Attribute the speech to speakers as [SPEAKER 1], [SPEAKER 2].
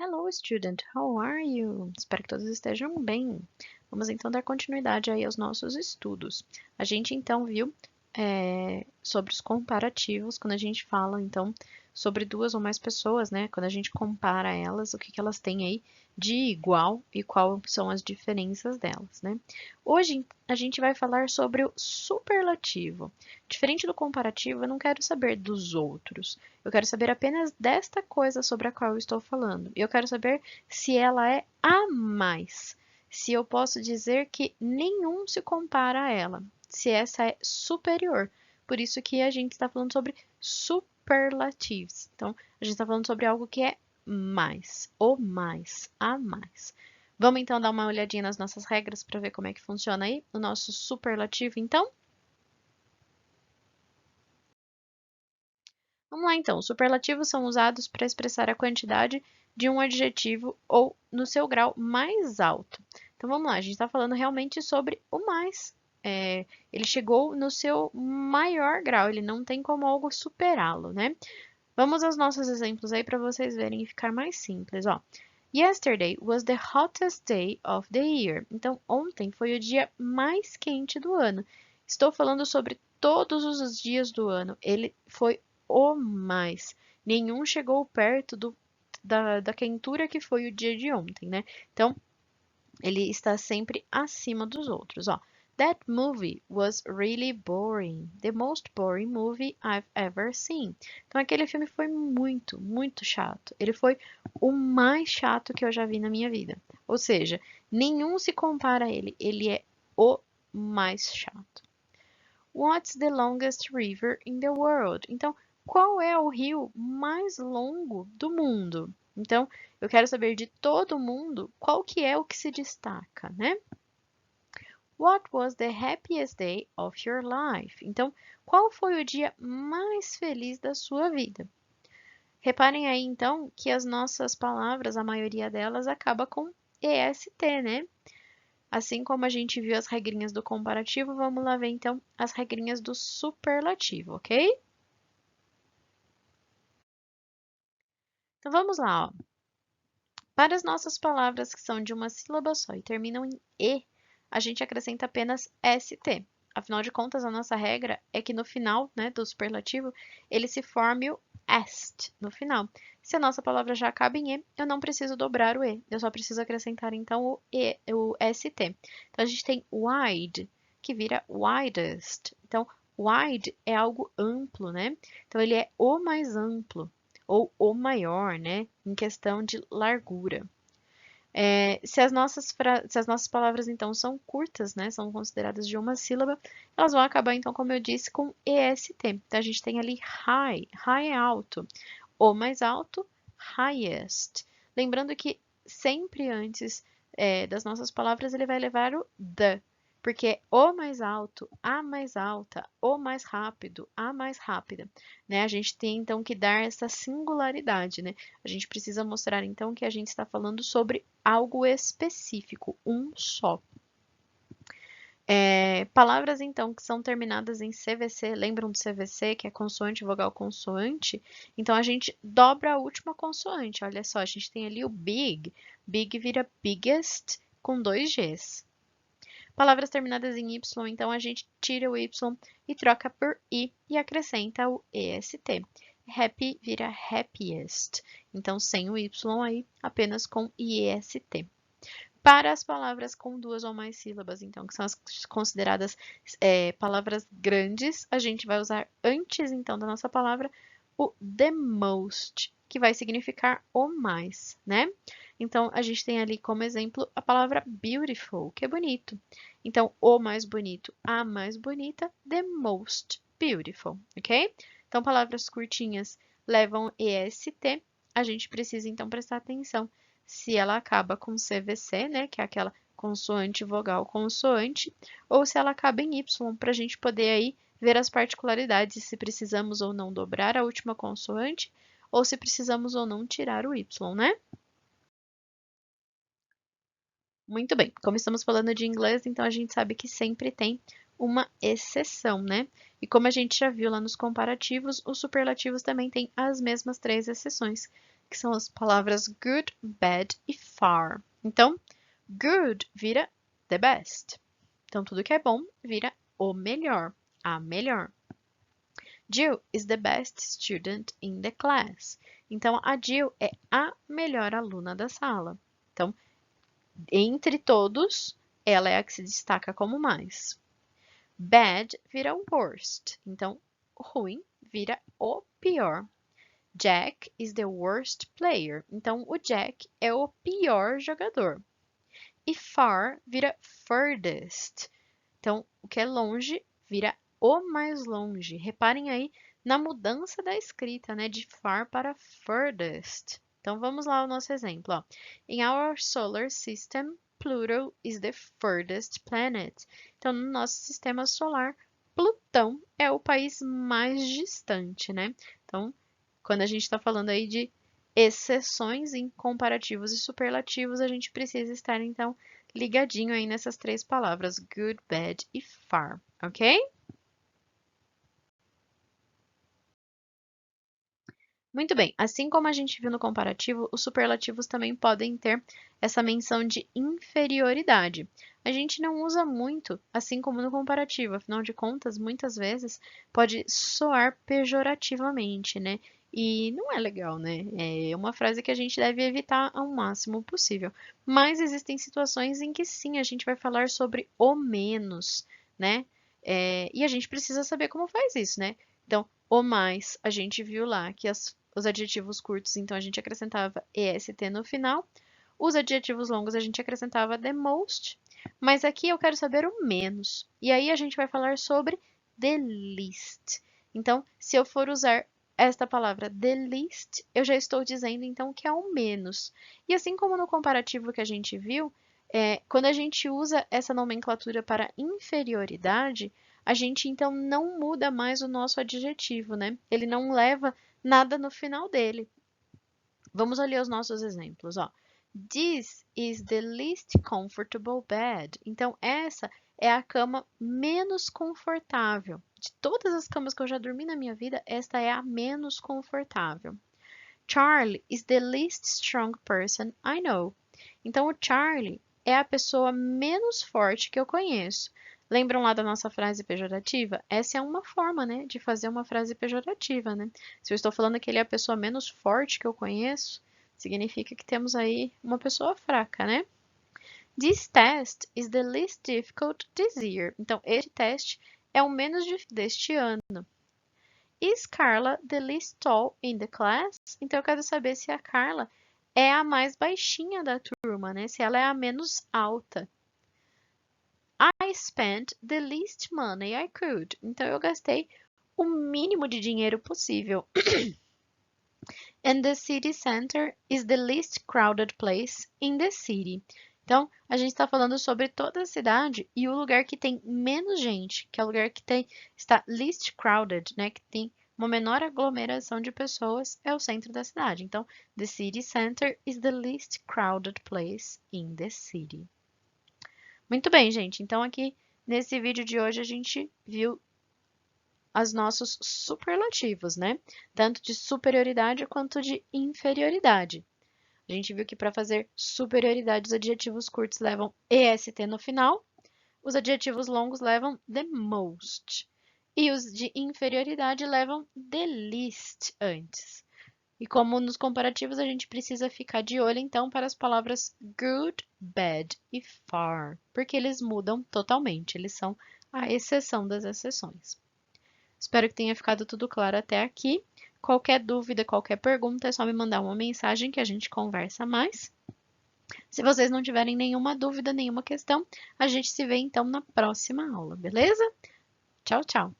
[SPEAKER 1] Hello, student. How are you? Espero que todos estejam bem. Vamos então dar continuidade aí aos nossos estudos. A gente então viu sobre os comparativos, quando a gente fala então sobre duas ou mais pessoas, né? Quando a gente compara elas, o que que elas têm aí de igual e quais são as diferenças delas, né? Hoje a gente vai falar sobre o superlativo. Diferente do comparativo, eu não quero saber dos outros. Eu quero saber apenas desta coisa sobre a qual eu estou falando. E eu quero saber se ela é a mais. Se eu posso dizer que nenhum se compara a ela. Se essa é superior. Por isso que a gente está falando sobre superlatives. Então, a gente está falando sobre algo que é mais, ou mais, a mais. Vamos então dar uma olhadinha nas nossas regras para ver como é que funciona aí o nosso superlativo, então? Vamos lá então. Os superlativos são usados para expressar a quantidade de um adjetivo ou no seu grau mais alto. Então vamos lá, a gente está falando realmente sobre o mais. Ele chegou no seu maior grau, ele não tem como algo superá-lo, né? Vamos aos nossos exemplos aí para vocês verem e ficar mais simples, ó. Yesterday was the hottest day of the year. Então, ontem foi o dia mais quente do ano. Estou falando sobre todos os dias do ano. Ele foi o mais. Nenhum chegou perto da quentura que foi o dia de ontem, né? Então, ele está sempre acima dos outros, ó. That movie was really boring. The most boring movie I've ever seen. Então, aquele filme foi muito, muito chato. Ele foi o mais chato que eu já vi na minha vida. Ou seja, nenhum se compara a ele. Ele é o mais chato. What's the longest river in the world? Então, qual é o rio mais longo do mundo? Então, eu quero saber de todo mundo qual que é o que se destaca, né? What was the happiest day of your life? Então, qual foi o dia mais feliz da sua vida? Reparem aí, então, que as nossas palavras, a maioria delas, acaba com EST, né? Assim como a gente viu as regrinhas do comparativo, vamos lá ver, então, as regrinhas do superlativo, ok? Então, vamos lá, ó. Para as nossas palavras que são de uma sílaba só e terminam em E, a gente acrescenta apenas ST. Afinal de contas, a nossa regra é que no final, né, do superlativo, ele se forme o est no final. Se a nossa palavra já acaba em E, eu não preciso dobrar o E, eu só preciso acrescentar então o ST. Então a gente tem wide, que vira widest. Então, wide é algo amplo, né? Então ele é o mais amplo ou o maior, né, em questão de largura. Se as nossas palavras, então, são curtas, né, são consideradas de uma sílaba, elas vão acabar, então, como eu disse, com EST. Então, a gente tem ali high, high é alto, o mais alto, highest. Lembrando que sempre antes das nossas palavras ele vai levar o the, porque é o mais alto, a mais alta, o mais rápido, a mais rápida, né? A gente tem então que dar essa singularidade, né? A gente precisa mostrar então que a gente está falando sobre algo específico, um só. Palavras, então, que são terminadas em CVC, lembram do CVC, que é consoante, vogal, consoante? Então, a gente dobra a última consoante. Olha só, a gente tem ali o big. Big vira biggest com dois Gs. Palavras terminadas em Y, então, a gente tira o Y e troca por I e acrescenta o EST. Happy vira happiest. Então, sem o Y aí, apenas com IEST. Para as palavras com duas ou mais sílabas, então, que são as consideradas palavras grandes, a gente vai usar antes, então, da nossa palavra, o the most, que vai significar o mais, né? Então, a gente tem ali como exemplo a palavra beautiful, que é bonito. Então, o mais bonito, a mais bonita, the most beautiful, ok? Então, palavras curtinhas levam EST, a gente precisa, então, prestar atenção se ela acaba com CVC, né, que é aquela consoante, vogal, consoante, ou se ela acaba em Y, para a gente poder aí ver as particularidades, se precisamos ou não dobrar a última consoante, ou se precisamos ou não tirar o Y, né? Muito bem, como estamos falando de inglês, então a gente sabe que sempre tem uma exceção, né? E como a gente já viu lá nos comparativos, os superlativos também têm as mesmas três exceções. que são as palavras good, bad e far. Então, good vira the best. Então, tudo que é bom vira o melhor, a melhor. Jill is the best student in the class. Então, a Jill é a melhor aluna da sala. Então, entre todos, ela é a que se destaca como mais. Bad vira o worst. Então, ruim vira o pior. Jack is the worst player. Então, o Jack é o pior jogador. E far vira furthest. Então, o que é longe vira o mais longe. Reparem aí na mudança da escrita, né? De far para furthest. Então, vamos lá ao nosso exemplo. Ó. In our solar system, Pluto is the furthest planet. Então, no nosso sistema solar, Plutão é o país mais distante, né? Então, quando a gente está falando aí de exceções em comparativos e superlativos, a gente precisa estar, então, ligadinho aí nessas três palavras, good, bad e far, ok? Muito bem, assim como a gente viu no comparativo, os superlativos também podem ter essa menção de inferioridade. A gente não usa muito, assim como no comparativo, afinal de contas, muitas vezes pode soar pejorativamente, né? E não é legal, né? É uma frase que a gente deve evitar ao máximo possível. Mas existem situações em que sim, a gente vai falar sobre o menos, né? E a gente precisa saber como faz isso, né? Então, o mais, a gente viu lá que os adjetivos curtos, então a gente acrescentava est no final. Os adjetivos longos a gente acrescentava the most. Mas aqui eu quero saber o menos. E aí a gente vai falar sobre the least. Então, se eu for usar esta palavra the least, eu já estou dizendo então que é o menos. E assim como no comparativo que a gente viu, quando a gente usa essa nomenclatura para inferioridade, a gente então não muda mais o nosso adjetivo, né? Ele não leva nada no final dele. Vamos olhar os nossos exemplos, ó. This is the least comfortable bed. Então, essa é a cama menos confortável. De todas as camas que eu já dormi na minha vida, esta é a menos confortável. Charlie is the least strong person I know. Então, o Charlie é a pessoa menos forte que eu conheço. Lembram lá da nossa frase pejorativa? Essa é uma forma, né, de fazer uma frase pejorativa, né? Se eu estou falando que ele é a pessoa menos forte que eu conheço, significa que temos aí uma pessoa fraca, né? This test is the least difficult this year. Então, este teste é o menos difícil deste ano. Is Carla the least tall in the class? Então, eu quero saber se a Carla é a mais baixinha da turma, né? Se ela é a menos alta. I spent the least money I could. Então, eu gastei o mínimo de dinheiro possível. And the city center is the least crowded place in the city. Então, a gente está falando sobre toda a cidade e o lugar que tem menos gente, que é o lugar que está least crowded, né? Que tem uma menor aglomeração de pessoas, é o centro da cidade. Então, the city center is the least crowded place in the city. Muito bem, gente. Então, aqui nesse vídeo de hoje a gente viu os nossos superlativos, né? Tanto de superioridade quanto de inferioridade. A gente viu que para fazer superioridade, os adjetivos curtos levam est no final, os adjetivos longos levam the most, e os de inferioridade levam the least antes. E como nos comparativos, a gente precisa ficar de olho, então, para as palavras good, bad e far, porque eles mudam totalmente, eles são a exceção das exceções. Espero que tenha ficado tudo claro até aqui. Qualquer dúvida, qualquer pergunta, é só me mandar uma mensagem que a gente conversa mais. Se vocês não tiverem nenhuma dúvida, nenhuma questão, a gente se vê então na próxima aula, beleza? Tchau, tchau!